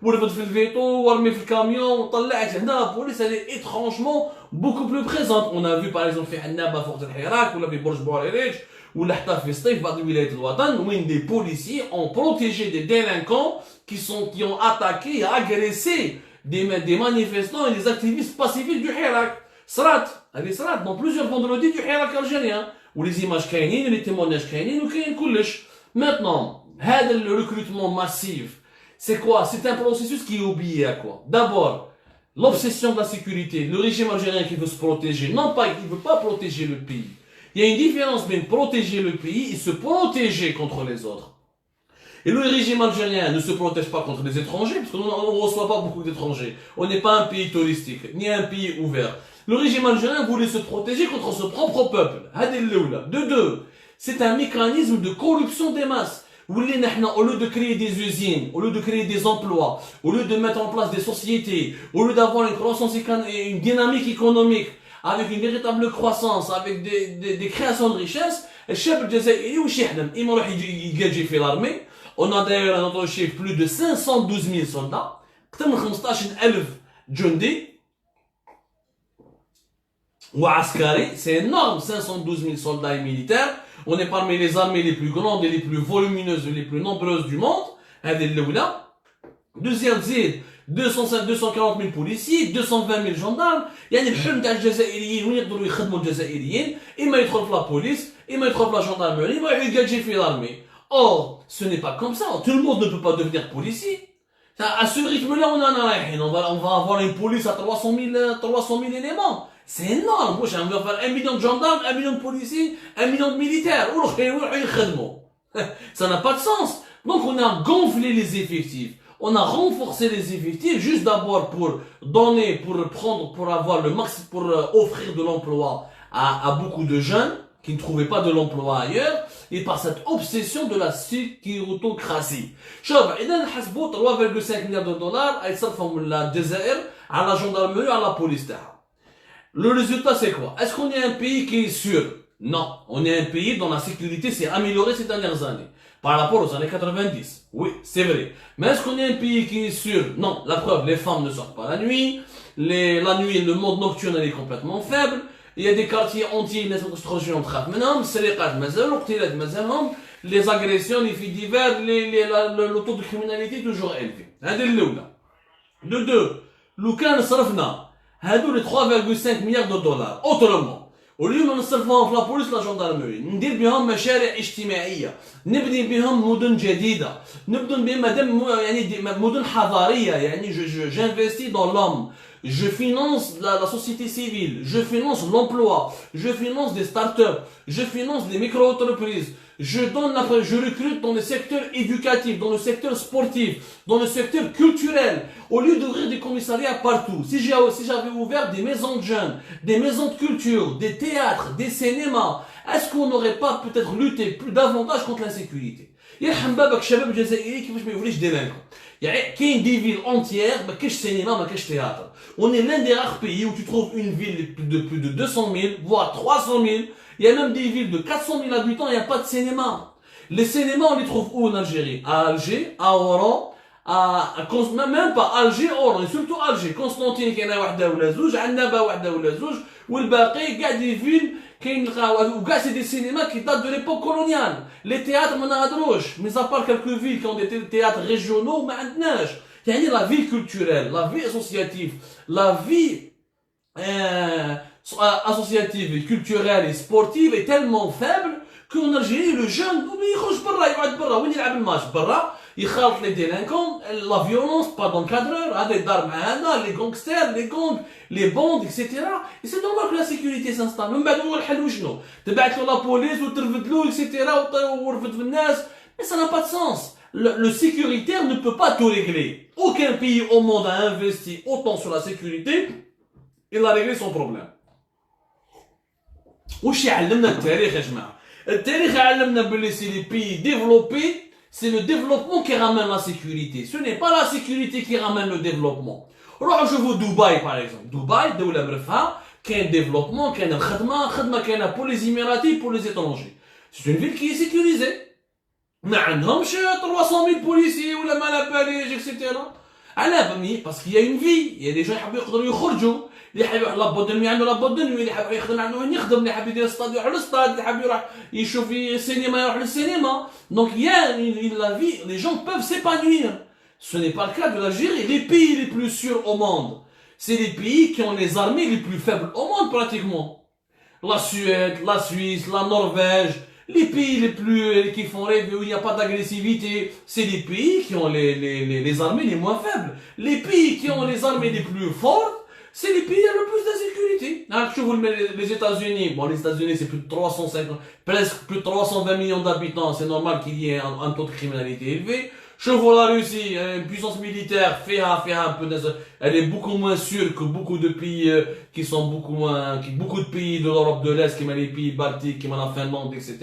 ورفد في الفيتو ورمي في الكاميون وطلعت هنا لا بوليس elle est étrangement beaucoup plus présente. On a vu par exemple في عنابه فوق الحراك ولا في برج بوعريريج ولا حتى في سطيف بعض ولايات الوطن وين des policiers ont protégé des délinquants qui ont attaqué et agressé des manifestants et des activistes pacifiques du Hirak. صرات هذه صرات dans plusieurs vendredis du Hirak algérien. Où les images كاينين les témoignages كاينين وكاين كلش. Maintenant, le recrutement massif, c'est quoi? C'est un processus qui est oublié à quoi? D'abord, l'obsession de la sécurité, le régime algérien qui veut se protéger, non pas, il ne veut pas protéger le pays. Il y a une différence entre protéger le pays et se protéger contre les autres. Et le régime algérien ne se protège pas contre les étrangers, parce qu'on ne reçoit pas beaucoup d'étrangers. On n'est pas un pays touristique, ni un pays ouvert. Le régime algérien voulait se protéger contre son propre peuple. De deux, c'est un mécanisme de corruption des masses. Au lieu de créer des usines, au lieu de créer des emplois, au lieu de mettre en place des sociétés, au lieu d'avoir une croissance et une dynamique économique, avec une véritable croissance, avec des créations de richesses, on a d'ailleurs à notre chiffre plus de 512 000 soldats, 15,000 جندي وعسكري, c'est énorme, 512 000 soldats et militaires. On est parmi les armées les plus grandes et les plus volumineuses et les plus nombreuses du monde. Deuxième zid, 240 000 policiers, 220 000 gendarmes. يعني الحلم تاع الجزائريين وين يقدروا يخدموا الجزائريين إما يدخل في la police, إما يدخل في la gendarmerie, إما يجي في l'armée. Or, ce n'est pas comme ça. Tout le monde ne peut pas devenir policier. À ce rythme-là, on va avoir une police à 300 000 éléments. C'est énorme. Moi, j'aimerais faire 1 million de gendarmes, 1 million de policiers, 1 million de militaires. Ça n'a pas de sens. Donc, on a gonflé les effectifs. On a renforcé les effectifs juste d'abord pour donner, pour avoir le max, pour offrir de l'emploi à beaucoup de jeunes qui ne trouvaient pas de l'emploi ailleurs, et par cette obsession de la sécuritocratie. شوف إذا نحسبوا 3,5 milliards de dollars يتصرفوا من الجزائر على la gendarmerie à la police تاعها. Le résultat c'est quoi? Est-ce qu'on est un pays qui est sûr? Non, on est un pays dont la sécurité s'est améliorée ces dernières années par rapport aux années 90. Oui, c'est vrai. Mais est-ce qu'on est un pays qui est sûr? Non, la preuve, les femmes ne sortent pas la nuit, la nuit, le monde nocturne est complètement faible. Il y a des quartiers entiers, les agressions, les faits divers, le taux de criminalité est toujours élevé. De deux, Lucan Sarfna, les 3,5 milliards de dollars. Autrement, au lieu de نصرفهم la police, la gendarmerie, ندير بهم مشاريع اجتماعية، نبني بهم مدن جديدة، نبني بهم مدن حضارية، يعني j'investis dans l'homme. Je finance la société civile, je finance l'emploi, je finance des startups, je finance des micro-entreprises, je recrute dans le secteur éducatif, dans le secteur sportif, dans le secteur culturel, au lieu d'ouvrir des commissariats partout. Si j'avais ouvert des maisons de jeunes, des maisons de culture, des théâtres, des cinémas, est-ce qu'on n'aurait pas peut-être lutté davantage contre l'insécurité? يرحم بابك شباب الجزائري كيفاش ما يوليش ديلانكو. يعني كاين دي فيل اونتيير ما كاينش سينما ما كاينش تhéâtre. On est l'un des rares pays où tu trouves une ville de plus de 200 000, voire 300 000. Il y a même des villes de 400 000 habitants, il n'y a pas de cinéma. Les cinémas, on les trouve où en Algérie? À Alger, à Oran, même pas Alger, Oran, surtout Alger. Constantine, qui en a wahda ou la zouj, Annaba wahda ou la zouj, ou le Baqi, il y a des villes c'est des cinémas qui datent de l'époque coloniale. Les théâtres, mais à part quelques villes qui ont des théâtres régionaux, il y a la vie culturelle, la vie associative, la vie associative, et culturelle et sportive est tellement faible qu'en Algérie, le jeune, il خالط les délinquants, la violence, pas d'encadreur, les gangsters, les gangs, les bandes, etc. Et c'est normal que la sécurité s'installe. من بعد هو الحل وشنو؟ تبعت له la police وترفد له, etc. ورفد في الناس. Mais ça n'a pas de sens. Le sécuritaire ne peut pas tout régler. Aucun pays au monde a investi autant sur la sécurité. Il a réglé son problème. وش يعلمنا التاريخ يا جماعة؟ التاريخ يعلمنا باللي سي les pays développés. C'est le développement qui ramène la sécurité. Ce n'est pas la sécurité qui ramène le développement. Alors, je veux Dubaï, par exemple. Dubaï, دولة مرفهة, كاين développement, كاين خدمة كاينة pour les Émiratis, pour les étrangers. C'est une ville qui est sécurisée. ما عندهمش 300 000 policiers ولا ما لا باليش, etc. Parce qu'il y a une vie. Il y a des gens qui يحبوا يخرجوا. اللي حاب يروح لابد نمي عنده لابد نمي, اللي حاب يخدم عنده وين يخدم, اللي حاب يدير ستاد يروح للستاد, اللي حاب يروح يشوف السينما يروح للسينما. Donc il y a la vie, les gens peuvent s'épanouir. Ce n'est pas le cas de l'Algérie. Les pays les plus sûrs au monde, c'est les pays qui ont les armées les plus faibles au monde pratiquement. La Suède, la Suisse, la Norvège, les pays les plus qui font rêver où il n'y a pas d'agressivité, c'est les pays qui ont les armées les moins faibles. Les pays qui ont les armées les plus fortes, c'est les pays qui ont le plus d'insécurité. Je vous les États-Unis. Bon, les États-Unis, c'est plus de 350, presque plus de 320 millions d'habitants. C'est normal qu'il y ait un taux de criminalité élevé. Je vois la Russie, une puissance militaire, un peu, elle est beaucoup moins sûre que beaucoup de pays qui sont beaucoup de pays de l'Europe de l'Est, qui ont les pays baltiques, qui ont la Finlande, etc.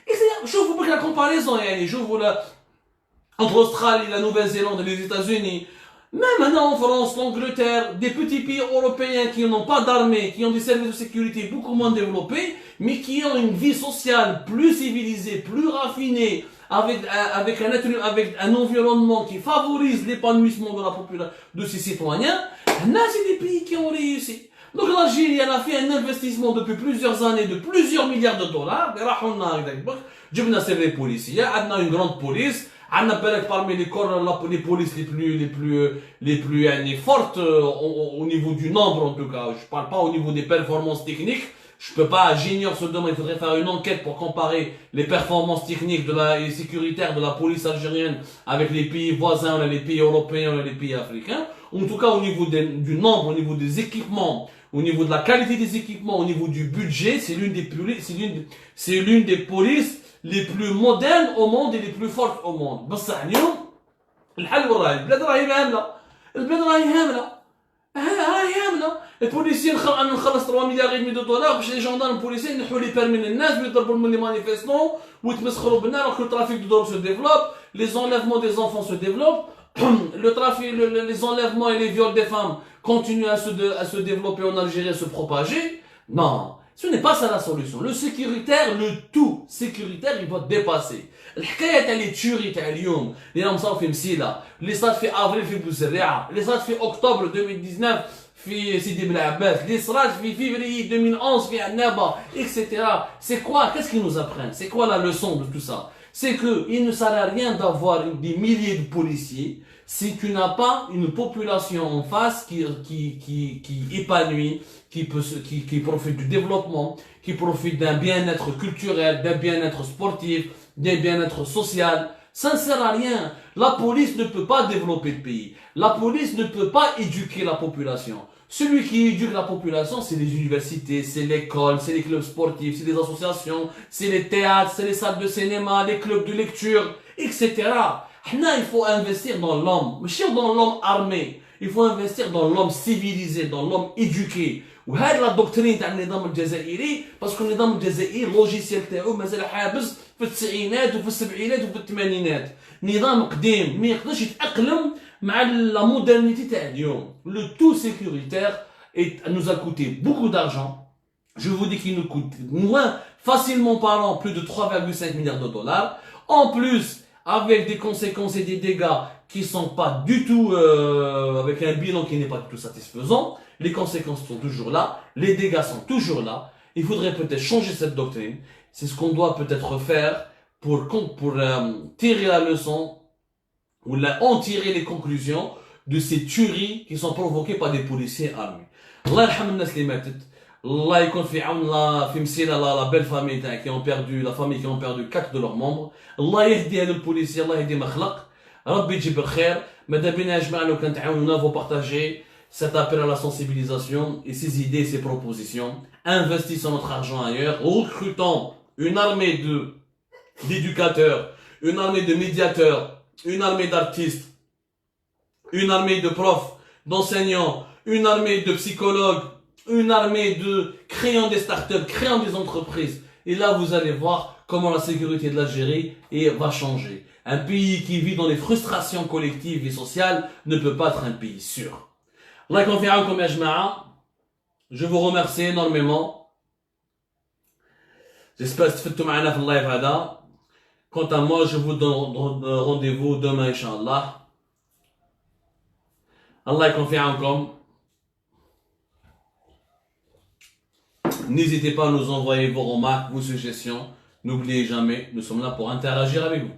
Et je vous la comparaison, je vous entre l'Australie, la Nouvelle-Zélande et les États-Unis. Même maintenant en France, l'Angleterre, des petits pays européens qui n'ont pas d'armée, qui ont des services de sécurité beaucoup moins développés, mais qui ont une vie sociale plus civilisée, plus raffinée, avec un environnement qui favorise l'épanouissement de la population, de ses citoyens. Là, c'est des pays qui ont réussi. Donc l'Algérie, elle a fait un investissement depuis plusieurs années de plusieurs milliards de dollars. C'est les policiers, on a une grande police. On a parmi les corps les polices les plus fortes au niveau du nombre en tout cas. Je parle pas au niveau des performances techniques. Je peux pas, j'ignore ce domaine. Il faudrait faire une enquête pour comparer les performances techniques et sécuritaires de la police algérienne avec les pays voisins, les pays européens, les pays africains. En tout cas, au niveau du nombre, au niveau des équipements, au niveau de la qualité des équipements, au niveau du budget, c'est l'une des polices les plus modernes au monde et les plus fortes au monde. بصح اليوم الحل وراهي البلاد راهي هامله البلاد راهي هامله راهي هامله البوليسيين نخلص 3 مليار دو دولار باش لي جوندارم بوليسيين ينحوا لي بيرمي للناس ويضربوا لي مانيفيستون ويتمسخروا بالنار alors que le trafic de drogue se développe, les enlèvements des enfants se développent, le trafic, les enlèvements et les viols des femmes continuent à se développer en Algérie, à se propager. Non, ce n'est pas ça la solution. Le sécuritaire, le tout sécuritaire, il doit dépasser. الحكايه تاع لي تشوري تاع اليوم اللي راهم صار في مسيله اللي صار في افريل في بوزريعه اللي صار في اكتوبر 2019 في سيدي بن عباس اللي صرات في février 2011 في عنابه etc. C'est quoi? Qu'est-ce qu'ils nous apprennent? C'est quoi la leçon de tout ça? C'est que il ne sert à rien d'avoir des milliers de policiers si tu n'as pas une population en face qui épanouit, qui profite du développement, qui profite d'un bien-être culturel, d'un bien-être sportif, d'un bien-être social. Ça ne sert à rien. La police ne peut pas développer le pays. La police ne peut pas éduquer la population. Celui qui éduque la population, c'est les universités, c'est l'école, c'est les clubs sportifs, c'est les associations, c'est les théâtres, c'est les salles de cinéma, les clubs de lecture, etc. Il faut investir dans l'homme, mais dans l'homme armé. Il faut investir dans l'homme civilisé, dans l'homme éduqué. وهذه لا دوكترين تاع النظام الجزائري باسكو النظام الجزائري اللوجيسيال تاعو مازال حابس في التسعينات وفي السبعينات وفي الثمانينات نظام قديم ما يقدرش يتاقلم مع لا مودرنيتي تاع اليوم. Le tout sécuritaire nous a coûté beaucoup d'argent. Je vous dis qu'il nous coûte moins facilement parlant plus de 3,5 milliards de dollars. En plus, avec des conséquences et des dégâts qui sont pas du tout avec un bilan qui n'est pas du tout satisfaisant. Les conséquences sont toujours là, les dégâts sont toujours là. Il faudrait peut-être changer cette doctrine. C'est ce qu'on doit peut-être faire pour tirer la leçon ou en tirer les conclusions de ces tueries qui sont provoquées par des policiers armés. Allah yarham الناس اللي ماتت. Allah يكون في عون في مسيلة la belle famille qui ont perdu, la famille qui ont perdu 4 de leurs membres. Allah يهدي هذو البوليسيين, Allah يهدي مخلق. ربي يجيب الخير. ماذا بينا يا جماعة لو كان تعاونونا vous partager cet appel à la sensibilisation et ces idées, ces propositions. Investissons notre argent ailleurs, recrutons une armée d'éducateurs, une armée de médiateurs, une armée d'artistes, une armée de profs, d'enseignants, une armée de psychologues, une armée de créant des startups, créant des entreprises. Et là, vous allez voir comment la sécurité de l'Algérie va changer. Un pays qui vit dans les frustrations collectives et sociales ne peut pas être un pays sûr. الله يكون في عونكم يا جماعة. Je vous remercie énormément. J'espère que استفدتوا معنا في اللايف هذا. Quant à moi, je vous donne rendez-vous demain Inch'Allah. الله يكون في عونكم. N'hésitez pas à nous envoyer vos remarques, vos suggestions. N'oubliez jamais, nous sommes là pour interagir avec vous.